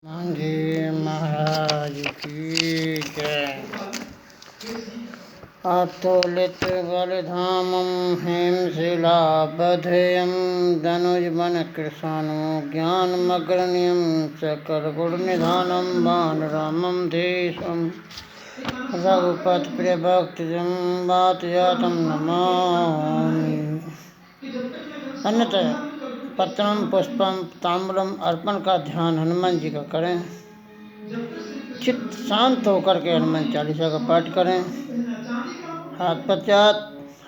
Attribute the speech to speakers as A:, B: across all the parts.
A: मांझी महाराज की जय। अतुलित बलधामं हेमशिलाबधेयं धनुजवन कृशानं ज्ञानमग्रण्यं सकलगुणनिधानं वानरामं देशं रघुपतिप्रियभक्तजं वातजातं नमामि। अन्यतः पत्रम पुष्पम ताम्रम अर्पण का ध्यान हनुमान जी का करें। चित्त शांत होकर के हनुमान चालीसा का पाठ करें। हाथ पश्चात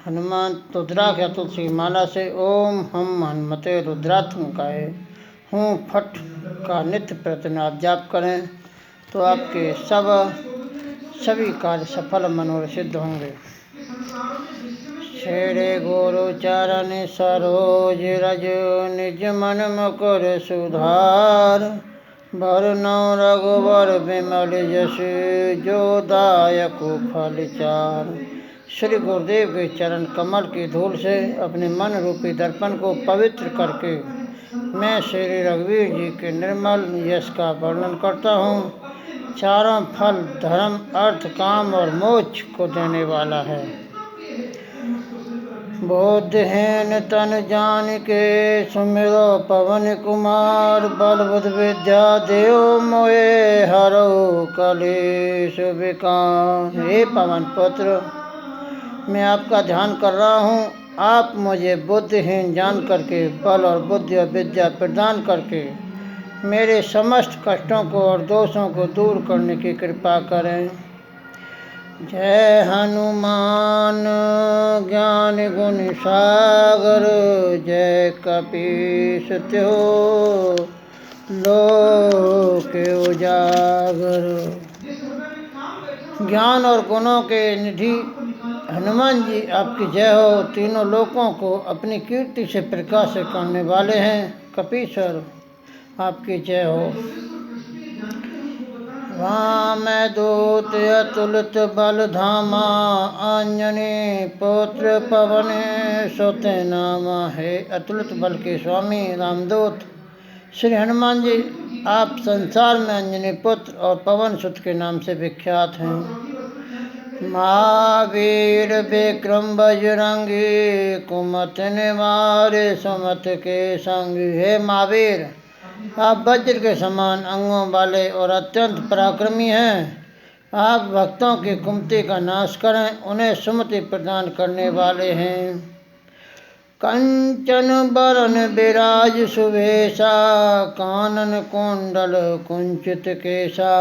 A: हनुमान रुद्राक्ष या तुलसी की माला से ओम हम हनुमते रुद्रात्मकाय हूँ फट का नित्य प्रतिदिन आप जाप करें तो आपके सभी कार्य सफल मनोरथ सिद्ध होंगे। छेड़े गुरु चरण सरोज रज निज मन मुकुर सुधार वरनौ रघुवर विमल जस जो दायक फल चार। श्री गुरुदेव के चरण कमल की धूल से अपने मन रूपी दर्पण को पवित्र करके मैं श्री रघुवीर जी के निर्मल यश का वर्णन करता हूँ। चारों फल धर्म अर्थ काम और मोक्ष को देने वाला है। बोधहीन तन जान के सुमिरो पवन कुमार बल बुध विद्या देव मोए हरो कलेश विकार। हे पवन पुत्र, मैं आपका ध्यान कर रहा हूँ। आप मुझे बुद्धिहीन जान करके बल और बुद्धि और विद्या प्रदान करके मेरे समस्त कष्टों को और दोषों को दूर करने की कृपा करें। जय हनुमान ज्ञान गुण सागर जय कपीस त्यो लोक उजागर। ज्ञान और गुणों के निधि हनुमान जी आपकी जय हो। तीनों लोकों को अपनी कीर्ति से प्रकाशित करने वाले हैं। कपीश्वर आपकी जय हो। राम दूत अतुलित बल धामा अंजनी पुत्र पवन सुत नामा। है अतुलित बल के स्वामी रामदूत श्री हनुमान जी आप संसार में अंजनी पुत्र और पवन सुत के नाम से विख्यात हैं। महावीर विक्रम बजरंगी कुमत निवारे सुमत के संग। हे महावीर, आप वज्र के समान अंगों वाले और अत्यंत पराक्रमी हैं। आप भक्तों की कुमति का नाश करें, उन्हें सुमति प्रदान करने वाले हैं। कंचन बरन विराज सुवेशा कानन कुंडल कुंचित केशा।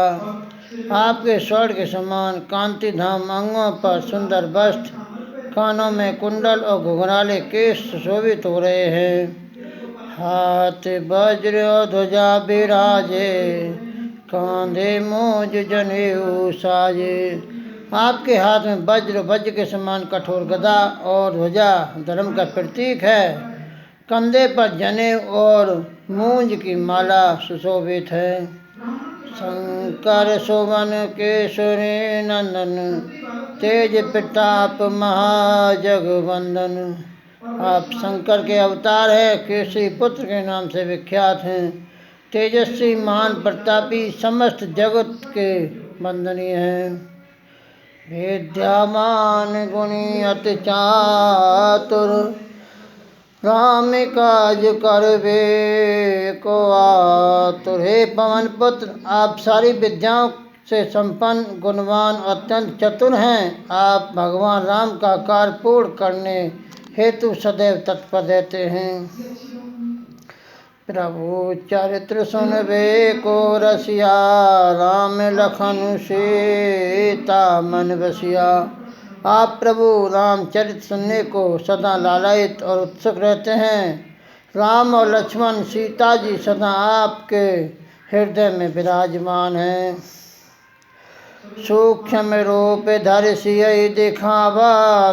A: आपके स्वर्ण के समान कांति धाम अंगों पर सुंदर वस्त्र, कानों में कुंडल और घुंघराले केश सुशोभित हो रहे हैं। हाथ वज्र और ध्वजा विराजे कांधे मोज जनेऊ साजे। आपके हाथ में वज्र के समान कठोर गदा और ध्वजा धर्म का प्रतीक है। कंधे पर जनेऊ और मूंज की माला सुशोभित है। शंकर सुवन केसरी नंदन तेज प्रताप महाजगवंदन। आप शंकर के अवतार हैं, केसरी पुत्र के नाम से विख्यात हैं। तेजस्वी महान प्रतापी समस्त जगत के वंदनीय हैं। विद्यामान गुणी अति चातुर राम काज करबे को आतुर। हे पवन पुत्र, आप सारी विद्याओं से संपन्न गुणवान अत्यंत चतुर हैं। आप भगवान राम का कार्य पूर्ण करने हेतु सदैव तत्पर रहते हैं। प्रभु चरित्र सुनबे को रसिया राम लखन सीता मन बसिया। आप प्रभु राम चरित्र सुनने को सदा लालायित और उत्सुक रहते हैं। राम और लक्ष्मण सीता जी सदा आपके हृदय में विराजमान हैं। सूक्ष्म रूप धर सियहि दिखावा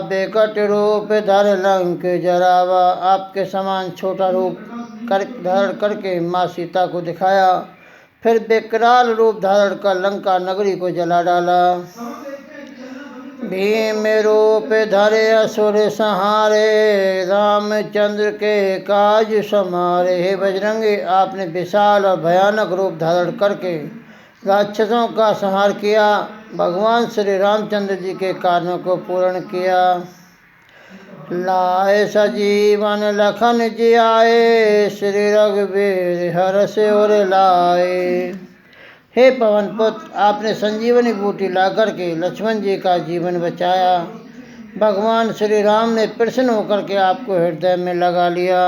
A: विकट रूप धर लंक जरावा। आपके समान छोटा रूप धारण करके माँ सीता को दिखाया, फिर विकराल रूप धारण कर लंका नगरी को जला डाला। भीम रूप धरे असुर संहारे, रामचंद्र के काज समारे। हे बजरंगी, आपने विशाल और भयानक रूप धारण करके राक्षसों का संहार किया, भगवान श्री रामचंद्र जी के कार्यों को पूर्ण किया। लाए सजीवन लखन जियाए, श्री रघुवीर हर्ष और लाए। हे पवन पुत्र, आपने संजीवनी बूटी ला करके लक्ष्मण जी का जीवन बचाया, भगवान श्री राम ने प्रसन्न होकर के आपको हृदय में लगा लिया।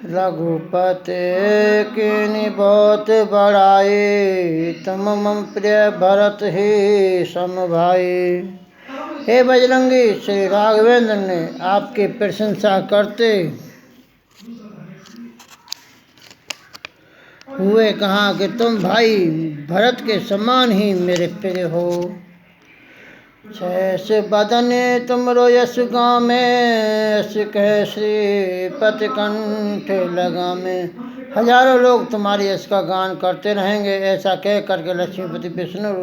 A: रघुपति की बहुत बड़ाई, तुम मम प्रिय भरत ही सम भाई। हे बजरंगी, श्री राघवेंद्र ने आपकी प्रशंसा करते हुए कहा कि तुम भाई भरत के समान ही मेरे प्रिय हो। छैस बदन तुमरो यश गामे, यश कह श्रीपति कंठ लगामे। हजारों लोग तुम्हारे यश का गान करते रहेंगे, ऐसा कह करके लक्ष्मीपति विष्णु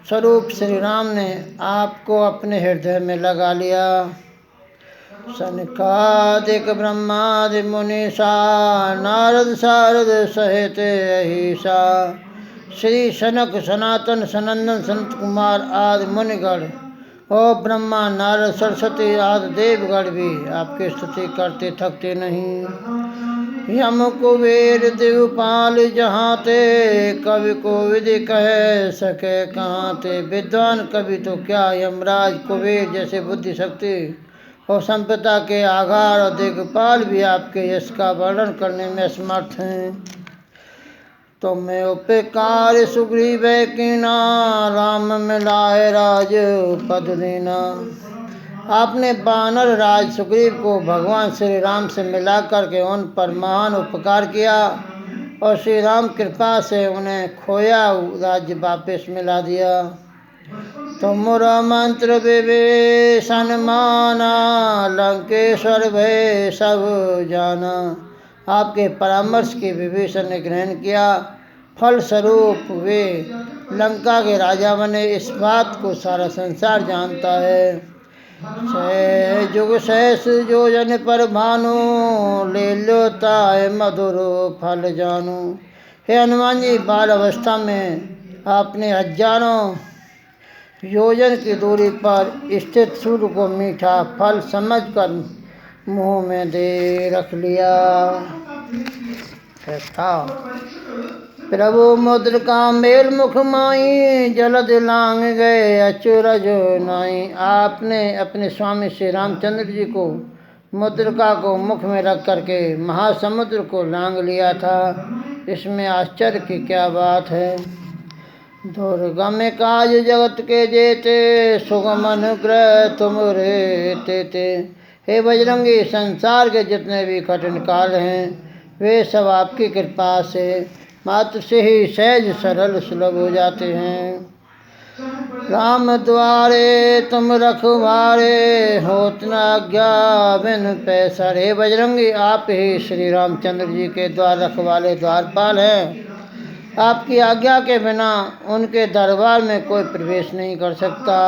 A: स्वरूप श्री राम ने आपको अपने हृदय में लगा लिया। सनकादिक ब्रह्मादि मुनीषा, नारद सारद सहित अहिषा। श्री सनक सनातन सनंदन संत कुमार आदि मुनिगण और ब्रह्मा नारद सरस्वती आदि देवगण भी आपकी स्तुति करते थकते नहीं। यम कुबेर देवपाल जहाँ ते, कवि को विधि कह सके कहाँ ते। विद्वान कवि तो क्या, यमराज कुबेर जैसे बुद्धि शक्ति और संपदा के आधार और दिग्पाल भी आपके यश का वर्णन करने में असमर्थ हैं। तुम्हें उपकार सुग्रीव कीना, राम मिलाए राज पद देना। आपने वानर राज सुग्रीव को भगवान श्री राम से मिला करके उन पर महान उपकार किया और श्री राम कृपा से उन्हें खोया राज्य वापस मिला दिया। तुमरा मंत्र विभीषण माना, लंकेश्वर भय सब जाना। आपके परामर्श के विभीषण ने ग्रहण किया, फलस्वरूप वे लंका के राजा बने। इस बात को सारा संसार जानता है। सह जुग सहस योजन पर भानु, ले लोता मधुर फल जानू। हे हनुमान जी, बाल अवस्था में आपने हजारों योजन की दूरी पर स्थित सूर्य को मीठा फल समझकर मुंह में दे रख लिया था। प्रभु मुद्रिका मेल मुख माई, जलद लांग गए अचरज नाई। आपने अपने स्वामी श्री रामचंद्र जी को मुद्रिका को मुख में रख करके महासमुद्र को लांग लिया था। इसमें आश्चर्य की क्या बात है। दुर्गम काज जगत के जेते, सुगम अनुग्रह तुम रे तेते। हे बजरंगी, संसार के जितने भी कठिन काल हैं वे सब आपकी कृपा से मात्र से ही सहज सरल सुलभ हो जाते हैं। राम द्वारे तुम रखवारे, होत न आज्ञा बिन पैसा। हे बजरंगी, आप ही श्री रामचंद्र जी के द्वार रखवाले द्वारपाल हैं। आपकी आज्ञा के बिना उनके दरबार में कोई प्रवेश नहीं कर सकता।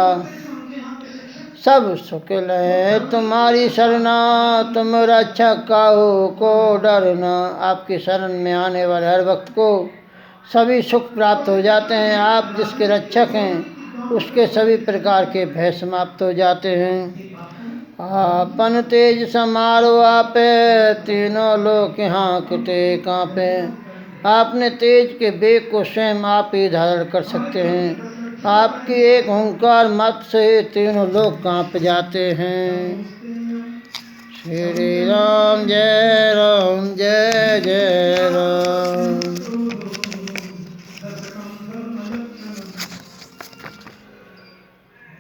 A: सब सुकिल है तुम्हारी शरणा, तुम रक्षक काहू को डरना। आपकी शरण में आने वाले हर वक्त को सभी सुख प्राप्त हो जाते हैं। आप जिसके रक्षक हैं उसके सभी प्रकार के भय समाप्त हो जाते हैं। आपन तेज समारो आपे, तीनों लोक हाँकते कांपे। आपने तेज के बेग को स्वयं आप ही धारण कर सकते हैं। आपकी एक ओंकार मत से तीनों लोग कांप जाते हैं। श्री राम जय राम जय जय राम।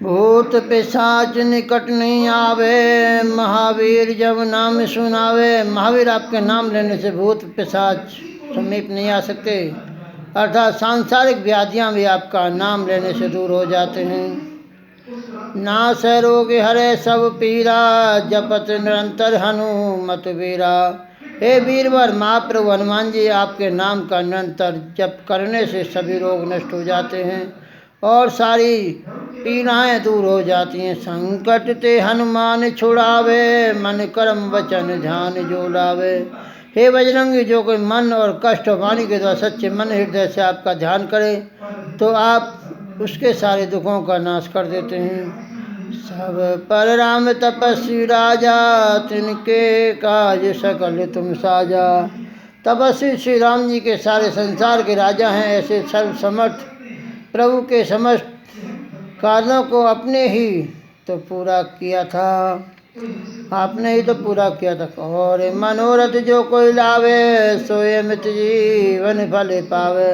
A: भूत पिशाच निकट नहीं आवे, महावीर जब नाम सुनावे। महावीर आपके नाम लेने से भूत पिशाच समीप नहीं आ सकते, अर्थात सांसारिक व्याधियाँ भी आपका नाम लेने से दूर हो जाते हैं। नाश रोग हरे सब पीरा, जपत निरंतर हनुमत वीरा। हे वीरवर महाप्रभु हनुमान जी, आपके नाम का निरंतर जप करने से सभी रोग नष्ट हो जाते हैं और सारी पीड़ाएं दूर हो जाती हैं। संकट ते हनुमान छुड़ावे, मन कर्म वचन ध्यान जो लावे। हे बजरंगी, जो कोई मन और कष्ट और वाणी के द्वारा सच्चे मन हृदय से आपका ध्यान करे तो आप उसके सारे दुखों का नाश कर देते हैं। सब पर राम तपस्वी राजा, तिनके काज सकल तुम साजा। तपस्वी श्री राम जी के सारे संसार के राजा हैं। ऐसे सर्वसमर्थ प्रभु के समस्त कार्यों को आपने ही तो पूरा किया था, आपने ही तो पूरा किया था। और मनोरथ जो कोई लावे, सोए अमित जीवन फल पावे।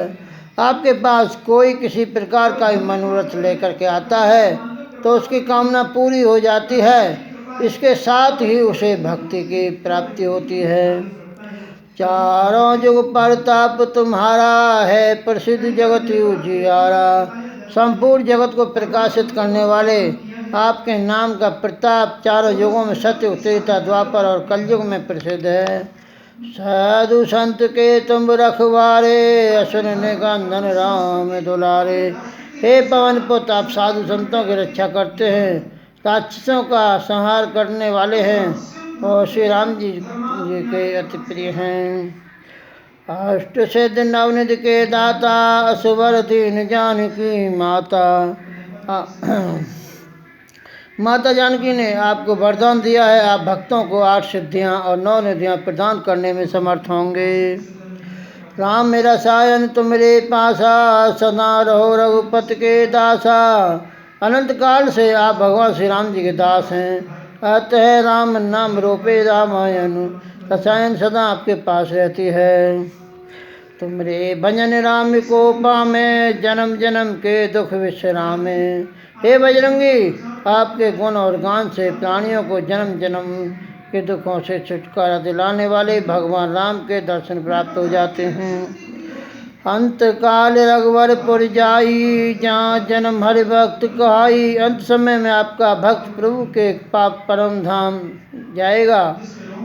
A: आपके पास कोई किसी प्रकार का मनोरथ लेकर के आता है तो उसकी कामना पूरी हो जाती है, इसके साथ ही उसे भक्ति की प्राप्ति होती है। चारों जुग प्रताप तुम्हारा है, प्रसिद्ध जगत उजियारा। संपूर्ण जगत को प्रकाशित करने वाले आपके नाम का प्रताप चारों युगों में सत्य त्रेता द्वापर और कलयुग में प्रसिद्ध है। साधु संत के तुम रखवारे, असुर निकंदन राम दुलारे। हे पवन पुत्र, आप साधु संतों की रक्षा करते हैं, राक्षसों का संहार करने वाले हैं और श्री राम जी के अति प्रिय हैं। अष्ट सिद्ध नवनिधि के दाता, असुवर दीन जानकी माता। माता जानकी ने आपको वरदान दिया है, आप भक्तों को 8 सिद्धियां और 9 निधियां प्रदान करने में समर्थ होंगे। राम मेरा सायन तुम रे पासा, सदा रहो रघुपति के दासा। अनंत काल से आप भगवान श्री राम जी के दास हैं, अतः राम नाम रूपे रामायण, रसायन सदा आपके पास रहती है। तुमरे भजन राम को पामे, जन्म जन्म के दुख विश्रामे। हे बजरंगी, आपके गुण और गान से प्राणियों को जन्म जन्म के दुखों से छुटकारा दिलाने वाले भगवान राम के दर्शन प्राप्त हो जाते हैं। अंत काल रघुवरपुर जाई, जहाँ जन्म हरि भक्त कहाई। अंत समय में आपका भक्त प्रभु के पाप परम धाम जाएगा।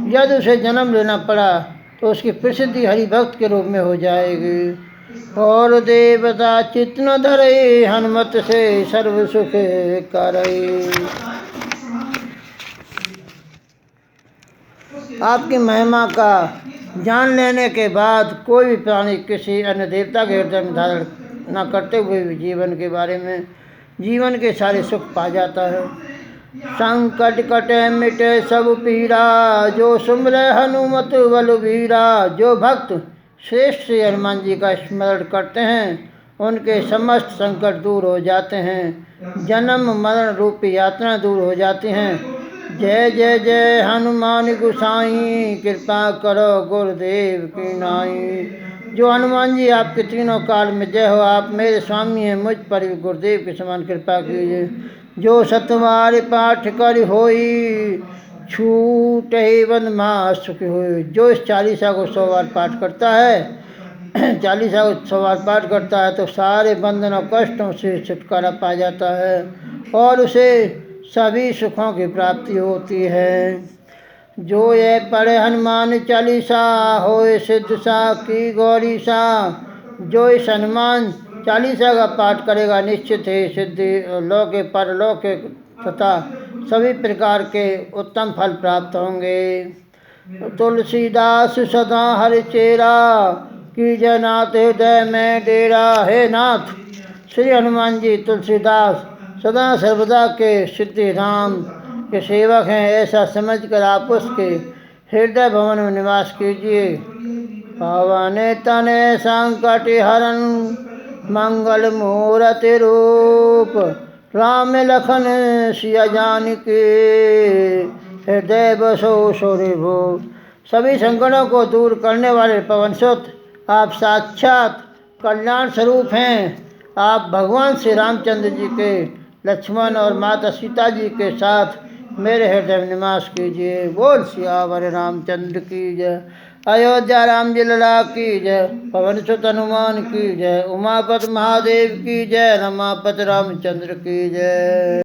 A: यदि उसे जन्म लेना पड़ा तो उसकी प्रसिद्धि हरि भक्त के रूप में हो जाएगी। और देवता चित्त न धरे, हनुमत से सर्व सुख करे। आपकी महिमा का जान लेने के बाद कोई भी प्राणी किसी अन्य देवता के हृदय में धारण न करते हुए भी जीवन के सारे सुख पा जाता है। संकट कटे मिटे सब पीड़ा, जो सुमरे हनुमत बलवीरा। जो भक्त श्रेष्ठ श्री हनुमान जी का स्मरण करते हैं उनके समस्त संकट दूर हो जाते हैं, जन्म मरण रूपी यात्रा दूर हो जाती हैं। जय जय जय हनुमान गोसाई, कृपा करो गुरुदेव की नाई। जो हनुमान जी आपके तीनों काल में जय हो, आप मेरे स्वामी हैं, मुझ पर भी गुरुदेव के समान कृपा कीजिए। जो सतवार पाठ कर होई, छूट ही बदमाश सुखी हुई। जो इस चालीसा को 100 बार पाठ करता है, चालीसा को 100 बार पाठ करता है तो सारे बंधन और कष्टों से छुटकारा पा जाता है और उसे सभी सुखों की प्राप्ति होती है। जो ये पढ़े हनुमान चालीसा, होए सिद्ध सा की गौरी सा। जो इस हनुमान चालीसा का पाठ करेगा निश्चित ही सिद्धि, लौके परलौके तथा सभी प्रकार के उत्तम फल प्राप्त होंगे। तुलसीदास सदा हरि चेरा, की जय नाथ हृदय में डेरा। हे नाथ, श्री हनुमान जी तुलसीदास सदा सर्वदा के सिद्धि धाम के सेवक हैं, ऐसा समझकर आप उसके हृदय भवन में निवास कीजिए। पवन तनय संकट हरन, मंगल मूर्ति रूप। राम लखन सिया जानकी, हृदय बसो सुरभूप। सभी संकटों को दूर करने वाले पवन सुत, आप साक्षात कल्याण स्वरूप हैं। आप भगवान श्री रामचंद्र जी के, लक्ष्मण और माता सीता जी के साथ मेरे हृदय में निवास कीजिए। बोल सियावर रामचंद्र की जय। अयोध्या राम जी लला की जय। पवन सुत हनुमान की जय। उमापति महादेव की जय। रमापति रामचंद्र की जय।